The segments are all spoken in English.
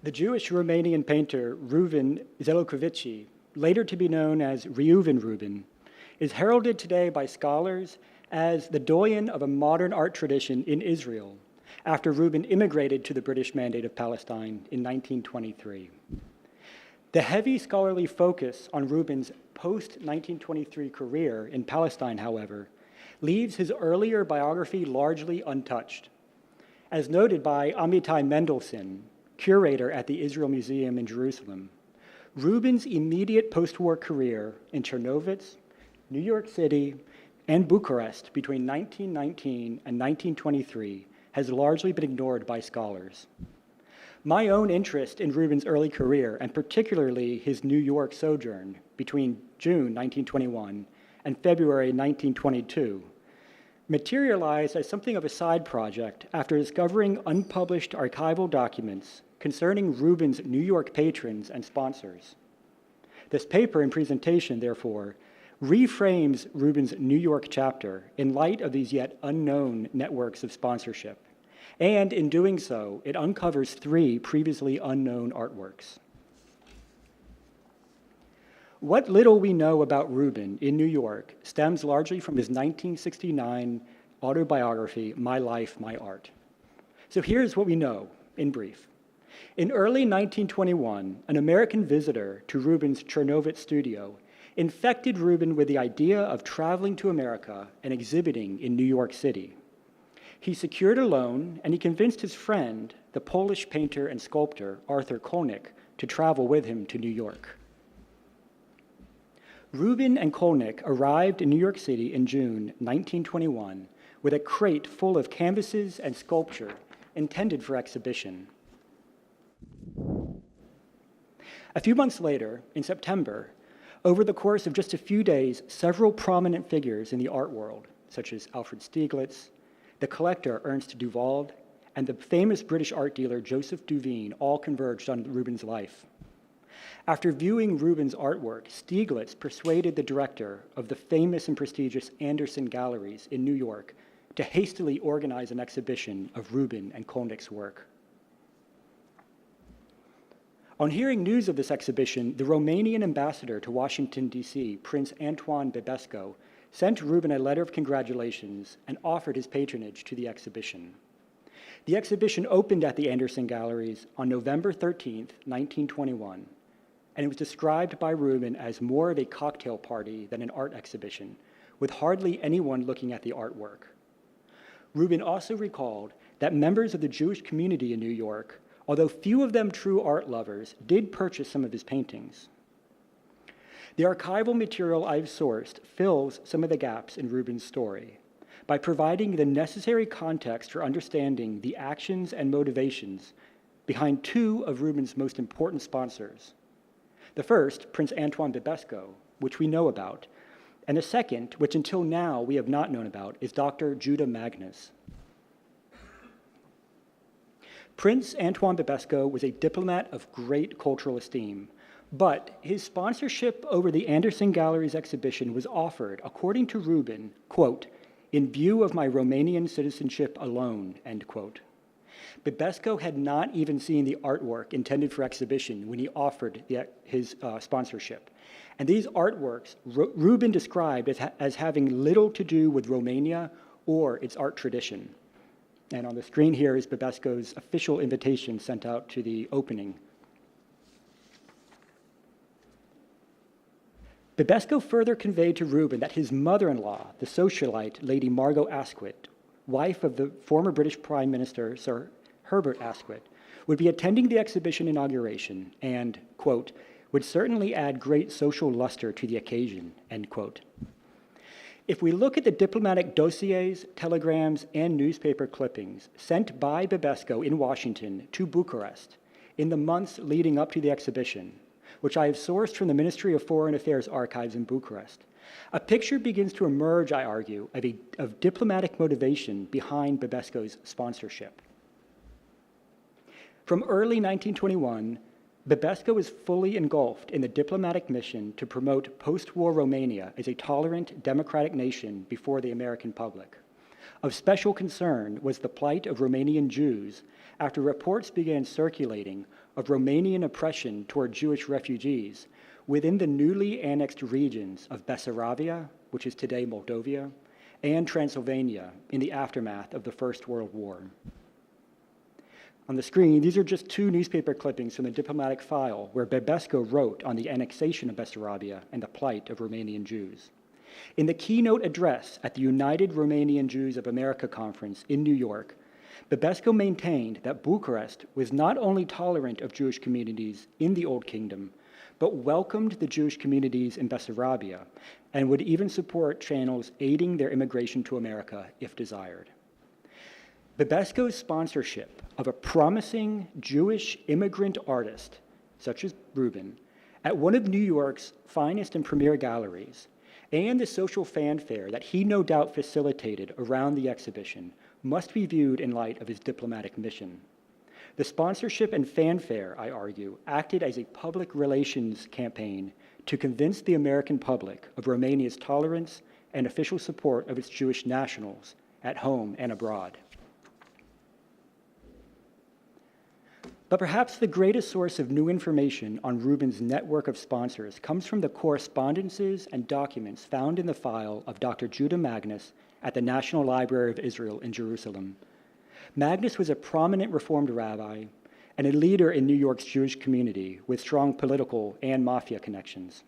The Jewish Romanian painter Rubin Zelokovici, later to be known as Rubin, is heralded today by scholars as the doyen of a modern art tradition in Israel after Rubin immigrated to the British Mandate of Palestine in 1923. The heavy scholarly focus on Rubin's post-1923 career in Palestine, however, leaves his earlier biography largely untouched. As noted by Amitai Mendelsohn, curator at the Israel Museum in Jerusalem, Rubin's immediate post-war career in Chernovitz, New York City, and Bucharest between 1919 and 1923 has largely been ignored by scholars. My own interest in Rubin's early career, and particularly his New York sojourn between June 1921 and February 1922, materialized as something of a side project after discovering unpublished archival documents concerning Rubin's New York patrons and sponsors. This paper and presentation, therefore, reframes Rubin's New York chapter in light of these yet unknown networks of sponsorship. And in doing so, it uncovers 3 previously unknown artworks. What little we know about Rubin in New York stems largely from his 1969 autobiography, My Life, My Art. So here's what we know in brief. In early 1921, an American visitor to Rubin's Chernovitz studio infected Rubin with the idea of traveling to America and exhibiting in New York City. He secured a loan, and he convinced his friend, the Polish painter and sculptor Arthur Kolnick, to travel with him to New York. Rubin and Kolnick arrived in New York City in June 1921 with a crate full of canvases and sculpture intended for exhibition. A few months later, in September, over the course of just a few days, several prominent figures in the art world, such as Alfred Stieglitz, the collector Ernst Duvald, and the famous British art dealer Joseph Duveen all converged on Rubin's life. After viewing Rubin's artwork, Stieglitz persuaded the director of the famous and prestigious Anderson Galleries in New York to hastily organize an exhibition of Rubin and Kolnick's work. On hearing news of this exhibition, the Romanian ambassador to Washington, D.C., Prince Antoine Bebesco, sent Rubin a letter of congratulations and offered his patronage to the exhibition. The exhibition opened at the Anderson Galleries on November 13th, 1921, and it was described by Rubin as more of a cocktail party than an art exhibition, with hardly anyone looking at the artwork. Rubin also recalled that members of the Jewish community in New York, although few of them true art lovers, did purchase some of his paintings. The archival material I've sourced fills some of the gaps in Rubin's story by providing the necessary context for understanding the actions and motivations behind 2 of Rubin's most important sponsors. The first, Prince Antoine Bebesco, which we know about, and the second, which until now we have not known about, is Dr. Judah Magnus. Prince Antoine Bebesco was a diplomat of great cultural esteem, but his sponsorship over the Anderson Galleries exhibition was offered, according to Rubin, quote, in view of my Romanian citizenship alone, end quote. Bebesco had not even seen the artwork intended for exhibition when he offered his sponsorship. And these artworks, Rubin described as having little to do with Romania or its art tradition. And on the screen here is Bebesco's official invitation sent out to the opening. Bebesco further conveyed to Rubin that his mother-in-law, the socialite Lady Margot Asquith, wife of the former British Prime Minister Sir Herbert Asquith, would be attending the exhibition inauguration and, quote, would certainly add great social luster to the occasion, end quote. If we look at the diplomatic dossiers, telegrams, and newspaper clippings sent by Bebesco in Washington to Bucharest in the months leading up to the exhibition, which I have sourced from the Ministry of Foreign Affairs archives in Bucharest, a picture begins to emerge, I argue, of diplomatic motivation behind Bebesco's sponsorship. From early 1921, Bebesco is fully engulfed in the diplomatic mission to promote post-war Romania as a tolerant, democratic nation before the American public. Of special concern was the plight of Romanian Jews after reports began circulating of Romanian oppression toward Jewish refugees within the newly annexed regions of Bessarabia, which is today Moldova, and Transylvania in the aftermath of the First World War. On the screen, these are just two newspaper clippings from the diplomatic file where Băbescu wrote on the annexation of Bessarabia and the plight of Romanian Jews. In the keynote address at the United Romanian Jews of America conference in New York, Băbescu maintained that Bucharest was not only tolerant of Jewish communities in the Old Kingdom, but welcomed the Jewish communities in Bessarabia and would even support channels aiding their immigration to America if desired. Băbescu's sponsorship of a promising Jewish immigrant artist, such as Rubin, at one of New York's finest and premier galleries, and the social fanfare that he no doubt facilitated around the exhibition must be viewed in light of his diplomatic mission. The sponsorship and fanfare, I argue, acted as a public relations campaign to convince the American public of Romania's tolerance and official support of its Jewish nationals at home and abroad. But perhaps the greatest source of new information on Rubin's network of sponsors comes from the correspondences and documents found in the file of Dr. Judah Magnus at the National Library of Israel in Jerusalem. Magnus was a prominent Reformed rabbi and a leader in New York's Jewish community with strong political and mafia connections.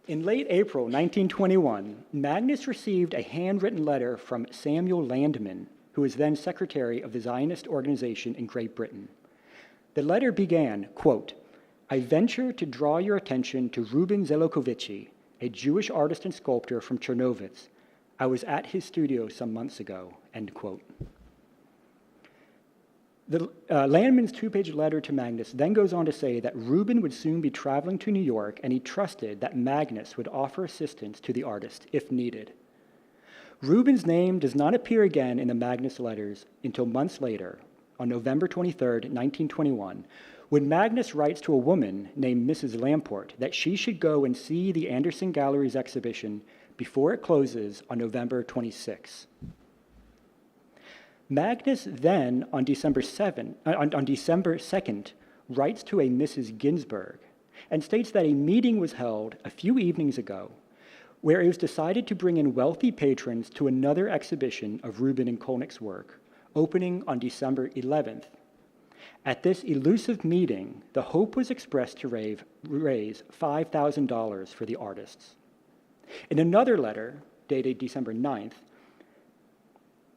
In late April 1921, Magnus received a handwritten letter from Samuel Landman, who was then secretary of the Zionist organization in Great Britain. The letter began, quote, "I venture to draw your attention to Rubin Zelokovici, a Jewish artist and sculptor from Chernovitz. I was at his studio some months ago," end quote. Landman's two-page letter to Magnus then goes on to say that Rubin would soon be traveling to New York, and he trusted that Magnus would offer assistance to the artist if needed. Rubin's name does not appear again in the Magnus letters until months later, on November 23, 1921, when Magnus writes to a woman named Mrs. Lamport that she should go and see the Anderson Gallery's exhibition before it closes on November 26. Magnus then, on December 2nd, writes to a Mrs. Ginsburg and states that a meeting was held a few evenings ago where it was decided to bring in wealthy patrons to another exhibition of Rubin and Kolnick's work, opening on December 11th. At this elusive meeting, the hope was expressed to raise $5,000 for the artists. In another letter, dated December 9th,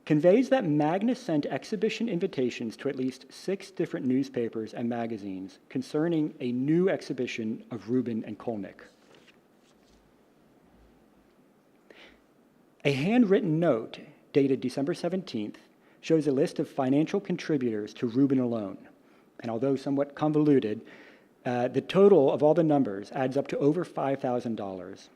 conveys that Magnus sent exhibition invitations to at least 6 different newspapers and magazines concerning a new exhibition of Rubin and Kolnick. A handwritten note dated December 17th shows a list of financial contributors to Rubin alone. And although somewhat convoluted, the total of all the numbers adds up to over $5,000.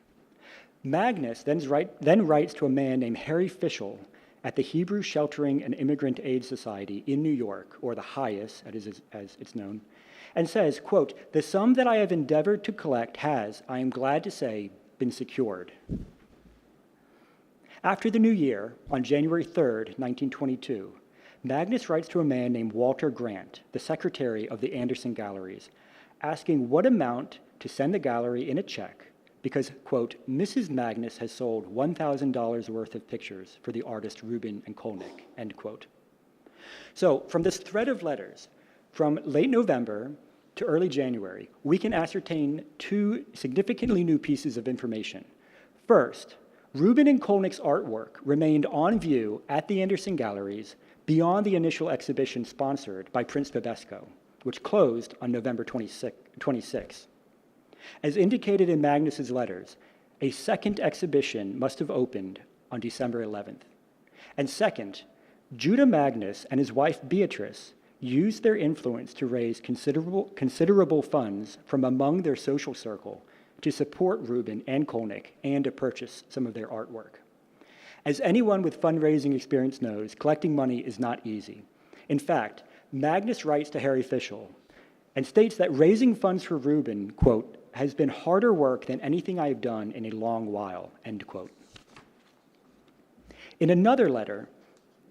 Magnus then writes to a man named Harry Fischel at the Hebrew Sheltering and Immigrant Aid Society in New York, or the HIAS, as it's known, and says, quote, "The sum that I have endeavored to collect has, I am glad to say, been secured." After the new year, on January 3rd, 1922, Magnus writes to a man named Walter Grant, the secretary of the Anderson Galleries, asking what amount to send the gallery in a check because, quote, "Mrs. Magnus has sold $1,000 worth of pictures for the artist Rubin and Kolnick," end quote. So from this thread of letters, from late November to early January, we can ascertain 2 significantly new pieces of information. First, Rubin and Kolnick's artwork remained on view at the Anderson Galleries beyond the initial exhibition sponsored by Prince Băbescu, which closed on November 26. As indicated in Magnus's letters, a second exhibition must have opened on December 11th. And second, Judah Magnus and his wife Beatrice used their influence to raise considerable funds from among their social circle to support Rubin and Kolnick and to purchase some of their artwork. As anyone with fundraising experience knows, collecting money is not easy. In fact, Magnus writes to Harry Fischel and states that raising funds for Rubin, quote, "has been harder work than anything I have done in a long while," end quote. In another letter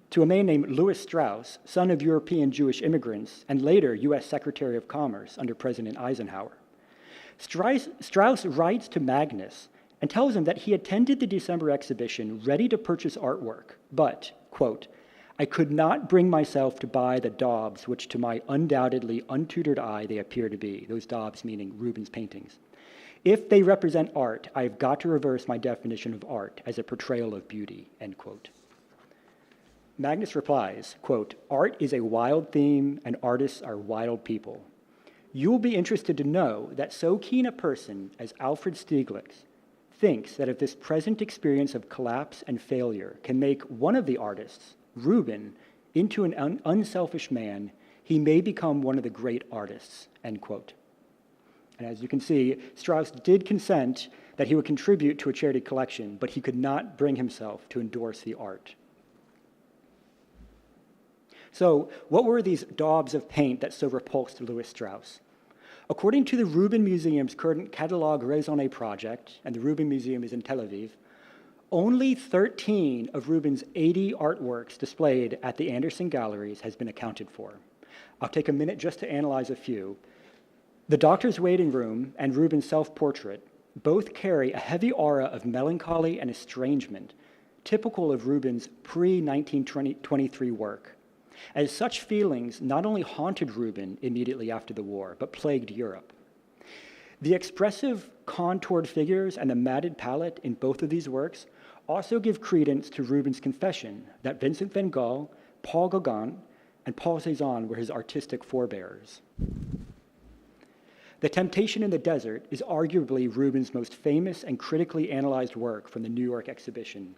to a man named Louis Strauss, son of European Jewish immigrants and later U.S. Secretary of Commerce under President Eisenhower, Strauss writes to Magnus and tells him that he attended the December exhibition ready to purchase artwork, but, quote, I could not bring myself to buy the daubs which to my undoubtedly untutored eye they appear to be, those daubs meaning Rubin's paintings. If they represent art, I have got to reverse my definition of art as a portrayal of beauty, end quote. Magnus replies, quote, art is a wild theme and artists are wild people. You will be interested to know that so keen a person as Alfred Stieglitz thinks that if this present experience of collapse and failure can make one of the artists, Rubin, into an unselfish man, he may become one of the great artists, end quote. And as you can see, Strauss did consent that he would contribute to a charity collection, but he could not bring himself to endorse the art. So, what were these daubs of paint that so repulsed Louis Strauss? According to the Rubin Museum's current Catalogue Raisonné project, and the Rubin Museum is in Tel Aviv, only 13 of Rubin's 80 artworks displayed at the Anderson Galleries has been accounted for. I'll take a minute just to analyze a few. The Doctor's Waiting Room and Rubin's self-portrait both carry a heavy aura of melancholy and estrangement, typical of Rubin's pre-1923 work. As such feelings not only haunted Rubin immediately after the war, but plagued Europe. The expressive, contoured figures and the matted palette in both of these works also give credence to Rubin's confession that Vincent van Gogh, Paul Gauguin, and Paul Cézanne were his artistic forebears. The Temptation in the Desert is arguably Rubin's most famous and critically analyzed work from the New York exhibition,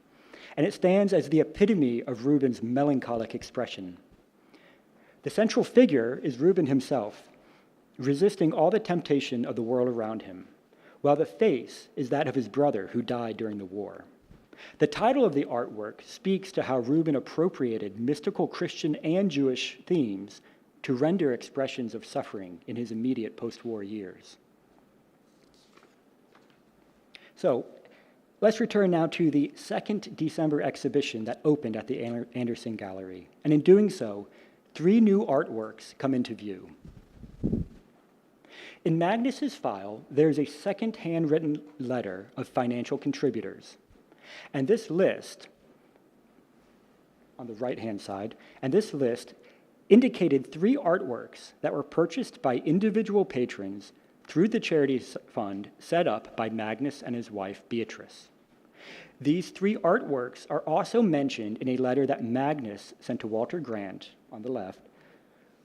and it stands as the epitome of Rubin's melancholic expression. The central figure is Rubin himself, resisting all the temptation of the world around him, while the face is that of his brother who died during the war. The title of the artwork speaks to how Rubin appropriated mystical Christian and Jewish themes to render expressions of suffering in his immediate post-war years. So, let's return now to the second December exhibition that opened at the Anderson Gallery, and in doing so, 3 new artworks come into view. In Magnus's file, there's a second handwritten letter of financial contributors. And this list, on the right-hand side, and this list indicated 3 artworks that were purchased by individual patrons through the charity fund set up by Magnus and his wife, Beatrice. These 3 artworks are also mentioned in a letter that Magnus sent to Walter Grant, on the left,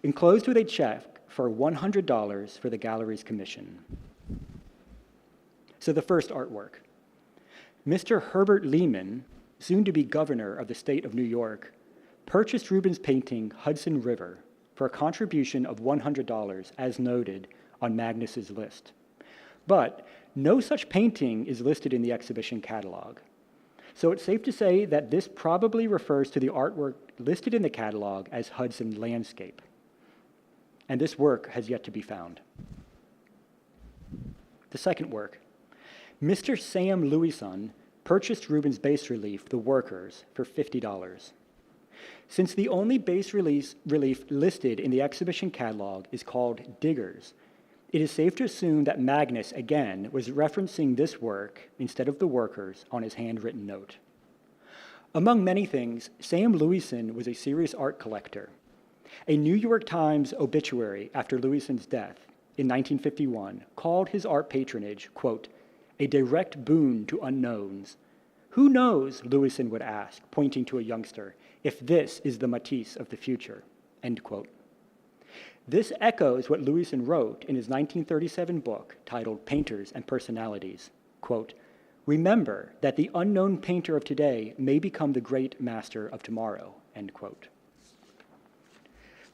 enclosed with a check for $100 for the gallery's commission. So the first artwork. Mr. Herbert Lehman, soon to be governor of the state of New York, purchased Rubin's painting Hudson River for a contribution of $100 as noted on Magnus's list. But no such painting is listed in the exhibition catalog. So it's safe to say that this probably refers to the artwork listed in the catalog as Hudson Landscape. And this work has yet to be found. The second work. Mr. Sam Louison purchased Rubin's bas relief, The Workers, for $50. Since the only bas relief listed in the exhibition catalog is called Diggers, it is safe to assume that Magnus, again, was referencing this work instead of The Workers on his handwritten note. Among many things, Sam Louison was a serious art collector. A New York Times obituary after Louison's death in 1951 called his art patronage, quote, a direct boon to unknowns. Who knows, Louison would ask, pointing to a youngster, if this is the Matisse of the future, end quote. This echoes what Louison wrote in his 1937 book titled Painters and Personalities, quote, remember that the unknown painter of today may become the great master of tomorrow, end quote.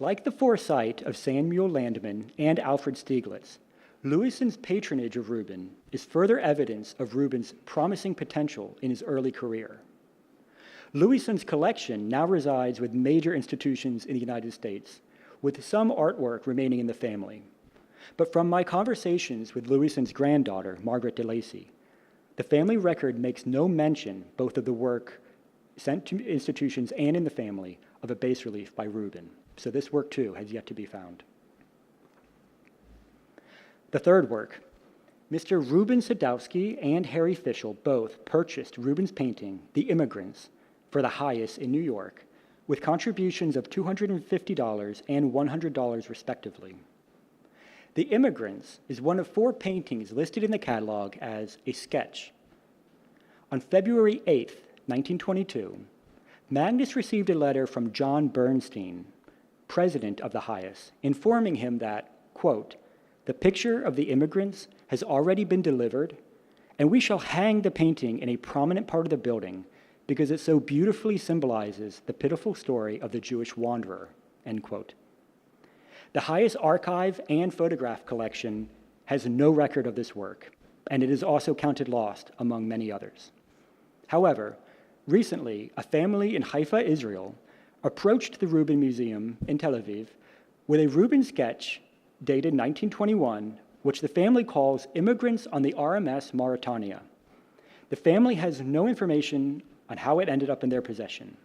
Like the foresight of Samuel Landman and Alfred Stieglitz, Louison's patronage of Rubin is further evidence of Rubin's promising potential in his early career. Louison's collection now resides with major institutions in the United States, with some artwork remaining in the family. But from my conversations with Louison's granddaughter, Margaret de Lacy, the family record makes no mention both of the work sent to institutions and in the family of a bas relief by Rubin. So this work, too, has yet to be found. The third work, Mr. Rubin Sadowski and Harry Fischel both purchased Rubin's painting, The Immigrants, for the Hayes in New York, with contributions of $250 and $100 respectively. The Immigrants is one of 4 paintings listed in the catalog as a sketch. On February 8th, 1922, Magnus received a letter from John Bernstein, president of the Hayes, informing him that, quote, "The picture of the Immigrants has already been delivered, and we shall hang the painting in a prominent part of the building because it so beautifully symbolizes the pitiful story of the Jewish wanderer," end quote. The Hayes archive and photograph collection has no record of this work, and it is also counted lost among many others. However, recently, a family in Haifa, Israel, approached the Rubin Museum in Tel Aviv with a Rubin sketch dated 1921, which the family calls Immigrants on the RMS Mauritania. The family has no information on how it ended up in their possession.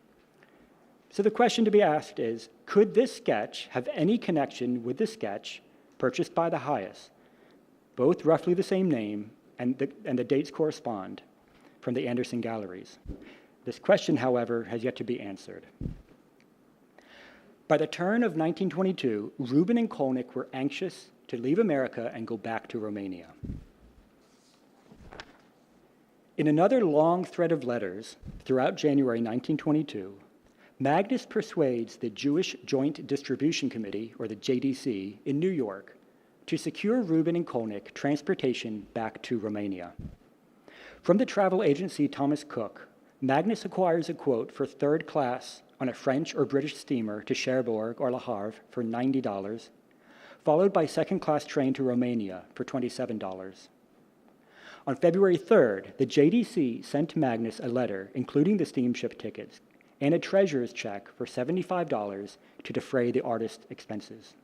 So the question to be asked is, could this sketch have any connection with the sketch purchased by the Hayes? Both roughly the same name, and the dates correspond from the Anderson galleries. This question, however, has yet to be answered. By the turn of 1922, Rubin and Kolnick were anxious to leave America and go back to Romania. In another long thread of letters throughout January 1922, Magnus persuades the Jewish Joint Distribution Committee, or the JDC, in New York to secure Rubin and Kolnick transportation back to Romania. From the travel agency Thomas Cook, Magnus acquires a quote for third class on a French or British steamer to Cherbourg or Le Havre for $90, followed by second-class train to Romania for $27. On February 3rd, the JDC sent Magnus a letter including the steamship tickets and a treasurer's check for $75 to defray the artist's expenses.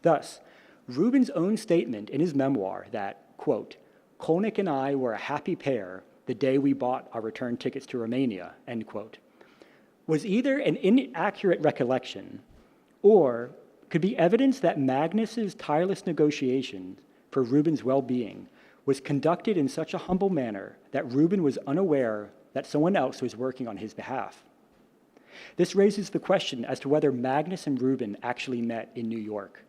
Thus, Rubin's own statement in his memoir that, quote, "Kolnick and I were a happy pair the day we bought our return tickets to Romania," end quote, was either an inaccurate recollection or could be evidence that Magnus's tireless negotiations for Rubin's well-being was conducted in such a humble manner that Rubin was unaware that someone else was working on his behalf. This raises the question as to whether Magnus and Rubin actually met in New York.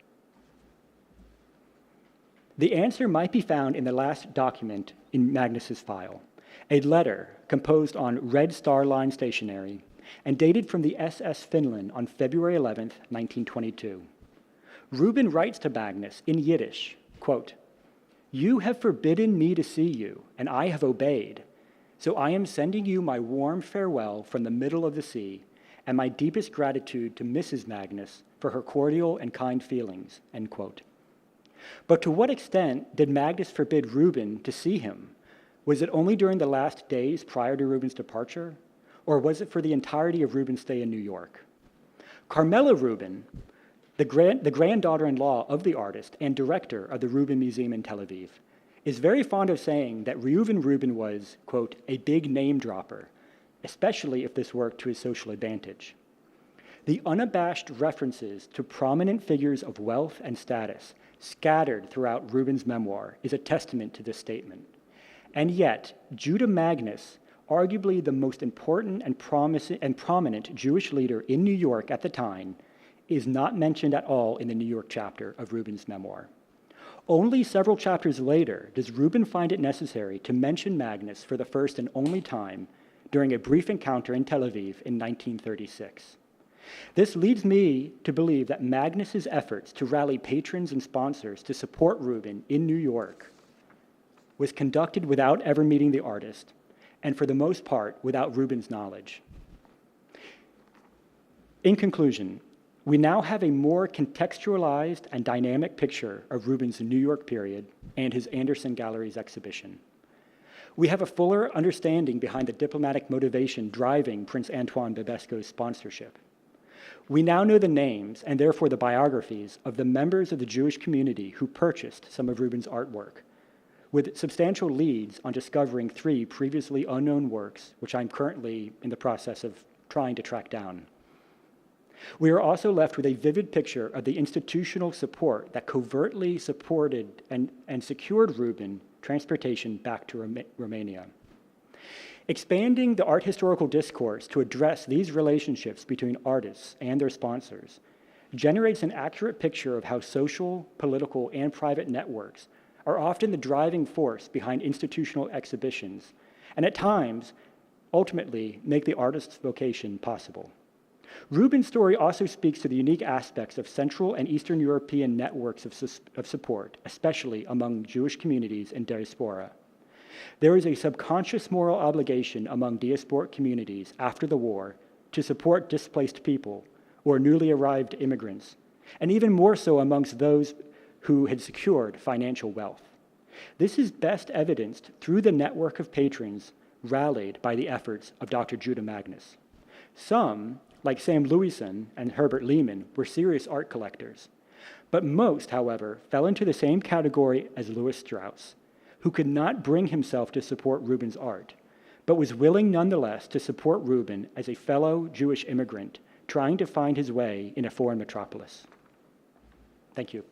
The answer might be found in the last document in Magnus's file, a letter composed on Red Star Line stationery and dated from the SS Finland on February 11th, 1922. Rubin writes to Magnus in Yiddish, quote, "You have forbidden me to see you, and I have obeyed. So I am sending you my warm farewell from the middle of the sea, and my deepest gratitude to Mrs. Magnus for her cordial and kind feelings," end quote. But to what extent did Magnus forbid Rubin to see him? Was it only during the last days prior to Rubin's departure? Or was it for the entirety of Rubin's stay in New York? Carmela Rubin, the granddaughter-in-law of the artist and director of the Rubin Museum in Tel Aviv, is very fond of saying that Reuven Rubin was, quote, "a big name dropper," especially if this worked to his social advantage. The unabashed references to prominent figures of wealth and status scattered throughout Rubin's memoir is a testament to this statement. And yet, Judah Magnus, arguably the most important and prominent Jewish leader in New York at the time, is not mentioned at all in the New York chapter of Rubin's memoir. Only several chapters later does Rubin find it necessary to mention Magnus for the first and only time during a brief encounter in Tel Aviv in 1936. This leads me to believe that Magnus's efforts to rally patrons and sponsors to support Rubin in New York was conducted without ever meeting the artist, and for the most part, without Rubin's knowledge. In conclusion, we now have a more contextualized and dynamic picture of Rubin's New York period and his Anderson Galleries exhibition. We have a fuller understanding behind the diplomatic motivation driving Prince Antoine Bebesco's sponsorship. We now know the names, and therefore the biographies, of the members of the Jewish community who purchased some of Rubin's artwork, with substantial leads on discovering 3 previously unknown works, which I'm currently in the process of trying to track down. We are also left with a vivid picture of the institutional support that covertly supported and secured Rubin transportation back to Romania. Expanding the art historical discourse to address these relationships between artists and their sponsors generates an accurate picture of how social, political, and private networks are often the driving force behind institutional exhibitions, and at times, ultimately, make the artist's vocation possible. Rubin's story also speaks to the unique aspects of Central and Eastern European networks of support, especially among Jewish communities in diaspora. There is a subconscious moral obligation among diasporic communities after the war to support displaced people or newly arrived immigrants, and even more so amongst those who had secured financial wealth. This is best evidenced through the network of patrons rallied by the efforts of Dr. Judah Magnus. Some, like Sam Louison and Herbert Lehman, were serious art collectors, but most, however, fell into the same category as Louis Strauss, who could not bring himself to support Rubin's art, but was willing nonetheless to support Rubin as a fellow Jewish immigrant trying to find his way in a foreign metropolis. Thank you.